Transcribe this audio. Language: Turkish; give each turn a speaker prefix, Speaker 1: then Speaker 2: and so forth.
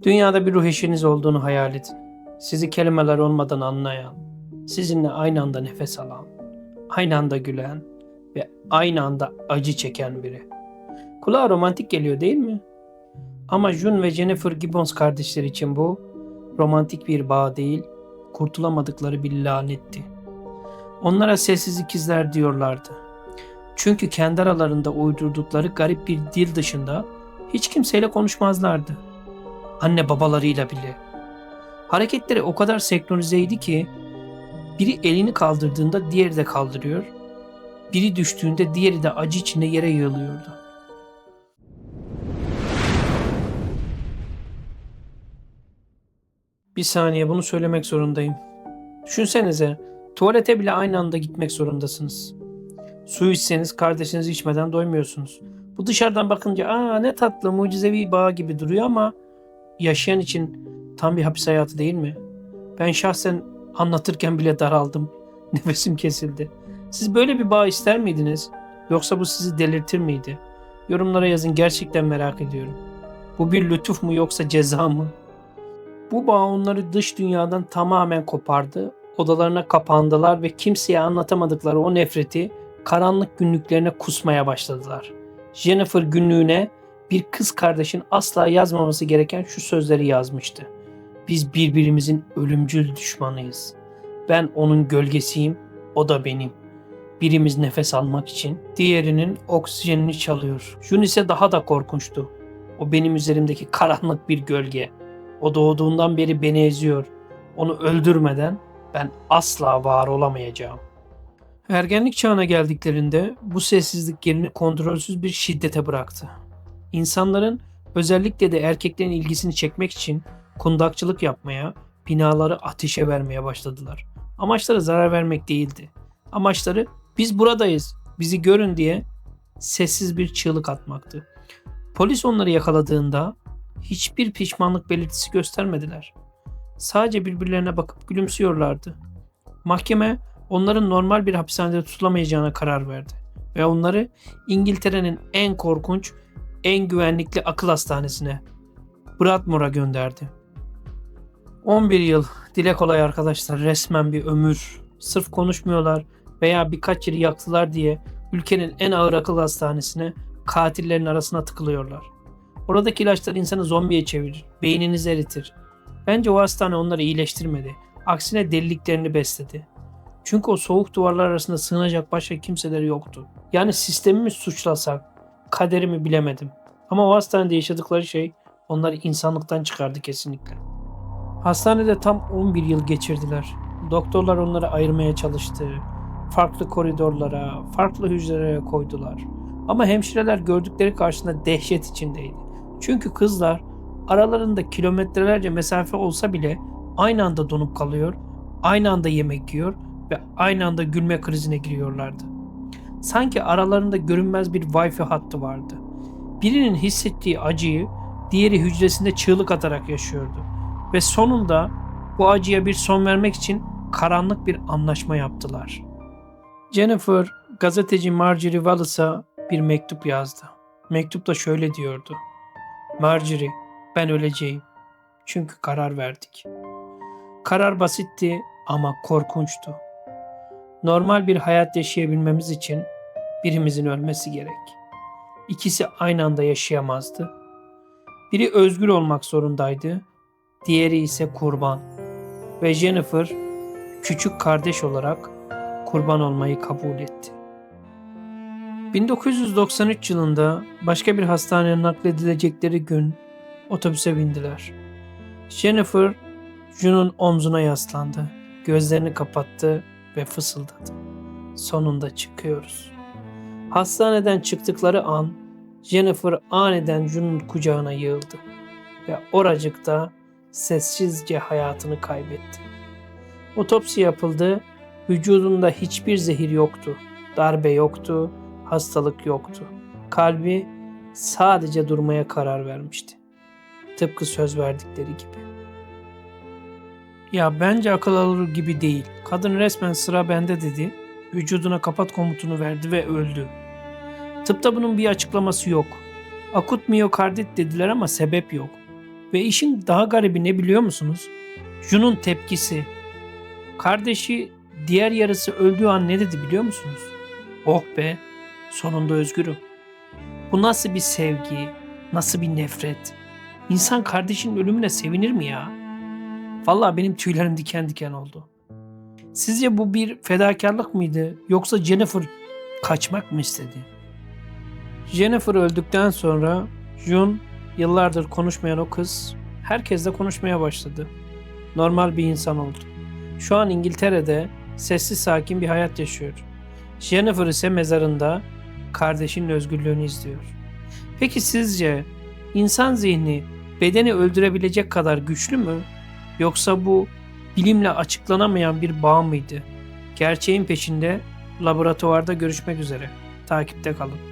Speaker 1: Dünyada bir ruh eşiniz olduğunu hayal edin. Sizi kelimeler olmadan anlayan, sizinle aynı anda nefes alan, aynı anda gülen ve aynı anda acı çeken biri. Kulağa romantik geliyor değil mi? Ama June ve Jennifer Gibbons kardeşler için bu romantik bir bağ değil, kurtulamadıkları bir lanetti. Onlara sessiz ikizler diyorlardı. Çünkü kendi aralarında uydurdukları garip bir dil dışında hiç kimseyle konuşmazlardı. Anne babalarıyla bile. Hareketleri o kadar senkronizeydi ki biri elini kaldırdığında diğeri de kaldırıyor, biri düştüğünde diğeri de acı içinde yere yığılıyordu. Bir saniye bunu söylemek zorundayım. Düşünsenize, tuvalete bile aynı anda gitmek zorundasınız. Su içseniz kardeşiniz içmeden doymuyorsunuz. Bu dışarıdan bakınca ne tatlı mucizevi bağ gibi duruyor ama yaşayan için tam bir hapis hayatı değil mi? Ben şahsen anlatırken bile daraldım. Nefesim kesildi. Siz böyle bir bağ ister miydiniz? Yoksa bu sizi delirtir miydi? Yorumlara yazın, gerçekten merak ediyorum. Bu bir lütuf mu yoksa ceza mı? Bu bağ onları dış dünyadan tamamen kopardı. Odalarına kapandılar ve kimseye anlatamadıkları o nefreti karanlık günlüklerine kusmaya başladılar. Jennifer günlüğüne bir kız kardeşin asla yazmaması gereken şu sözleri yazmıştı. Biz birbirimizin ölümcül düşmanıyız. Ben onun gölgesiyim, o da benim. Birimiz nefes almak için diğerinin oksijenini çalıyor. Jun ise daha da korkunçtu. O benim üzerimdeki karanlık bir gölge. O doğduğundan beri beni eziyor. Onu öldürmeden ben asla var olamayacağım. Ergenlik çağına geldiklerinde bu sessizlik yerini kontrolsüz bir şiddete bıraktı. İnsanların, özellikle de erkeklerin ilgisini çekmek için kundakçılık yapmaya, binaları ateşe vermeye başladılar. Amaçları zarar vermek değildi. Amaçları biz buradayız, bizi görün diye sessiz bir çığlık atmaktı. Polis onları yakaladığında hiçbir pişmanlık belirtisi göstermediler. Sadece birbirlerine bakıp gülümsüyorlardı. Mahkeme onların normal bir hapishanede tutulamayacağına karar verdi ve onları İngiltere'nin en korkunç, en güvenlikli akıl hastanesine, Broadmoor'a gönderdi. 11 yıl, dile kolay arkadaşlar, resmen bir ömür. Sırf konuşmuyorlar veya birkaç yeri yaktılar diye ülkenin en ağır akıl hastanesine katillerin arasına tıkılıyorlar. Oradaki ilaçlar insanı zombiye çevirir, beyninizi eritir. Bence o hastane onları iyileştirmedi. Aksine deliliklerini besledi. Çünkü o soğuk duvarlar arasında sığınacak başka kimseleri yoktu. Yani sistemi mi suçlasak, kaderimi bilemedim. Ama o hastanede yaşadıkları şey onları insanlıktan çıkardı kesinlikle. Hastanede tam 11 yıl geçirdiler. Doktorlar onları ayırmaya çalıştı. Farklı koridorlara, farklı hücrelere koydular. Ama hemşireler gördükleri karşısında dehşet içindeydi. Çünkü kızlar aralarında kilometrelerce mesafe olsa bile aynı anda donup kalıyor, aynı anda yemek yiyor ve aynı anda gülme krizine giriyorlardı. Sanki aralarında görünmez bir Wi-Fi hattı vardı. Birinin hissettiği acıyı diğeri hücresinde çığlık atarak yaşıyordu. Ve sonunda bu acıya bir son vermek için karanlık bir anlaşma yaptılar. Jennifer, gazeteci Marjorie Wallace'a bir mektup yazdı. Mektupta şöyle diyordu: Marjorie, ben öleceğim. Çünkü karar verdik. Karar basitti ama korkunçtu. Normal bir hayat yaşayabilmemiz için birimizin ölmesi gerek. İkisi aynı anda yaşayamazdı. Biri özgür olmak zorundaydı, diğeri ise kurban. Ve Jennifer küçük kardeş olarak kurban olmayı kabul etti. 1993 yılında başka bir hastaneye nakledilecekleri gün otobüse bindiler. Jennifer, June'un omzuna yaslandı, gözlerini kapattı ve fısıldadı. Sonunda çıkıyoruz. Hastaneden çıktıkları an Jennifer aniden June'un kucağına yığıldı ve oracıkta sessizce hayatını kaybetti. Otopsi yapıldı, vücudunda hiçbir zehir yoktu, darbe yoktu, hastalık yoktu. Kalbi sadece durmaya karar vermişti. Tıpkı söz verdikleri gibi. Ya bence akıl alır gibi değil. Kadın resmen sıra bende dedi, vücuduna kapat komutunu verdi ve öldü. Tıpta bunun bir açıklaması yok. Akut miyokardit dediler ama sebep yok. Ve işin daha garibi ne biliyor musunuz? Jun'un tepkisi. Kardeşi diğer yarısı öldüğü an ne dedi biliyor musunuz? Oh be, sonunda özgürüm. Bu nasıl bir sevgi, nasıl bir nefret? İnsan kardeşinin ölümüne sevinir mi ya? Vallahi benim tüylerim diken diken oldu. Sizce bu bir fedakarlık mıydı yoksa Jennifer kaçmak mı istedi? Jennifer öldükten sonra June, yıllardır konuşmayan o kız, herkesle konuşmaya başladı. Normal bir insan oldu. Şu an İngiltere'de sessiz sakin bir hayat yaşıyor. Jennifer ise mezarında kardeşinin özgürlüğünü izliyor. Peki sizce insan zihni bedeni öldürebilecek kadar güçlü mü? Yoksa bu bilimle açıklanamayan bir bağ mıydı? Gerçeğin peşinde laboratuvarda görüşmek üzere. Takipte kalın.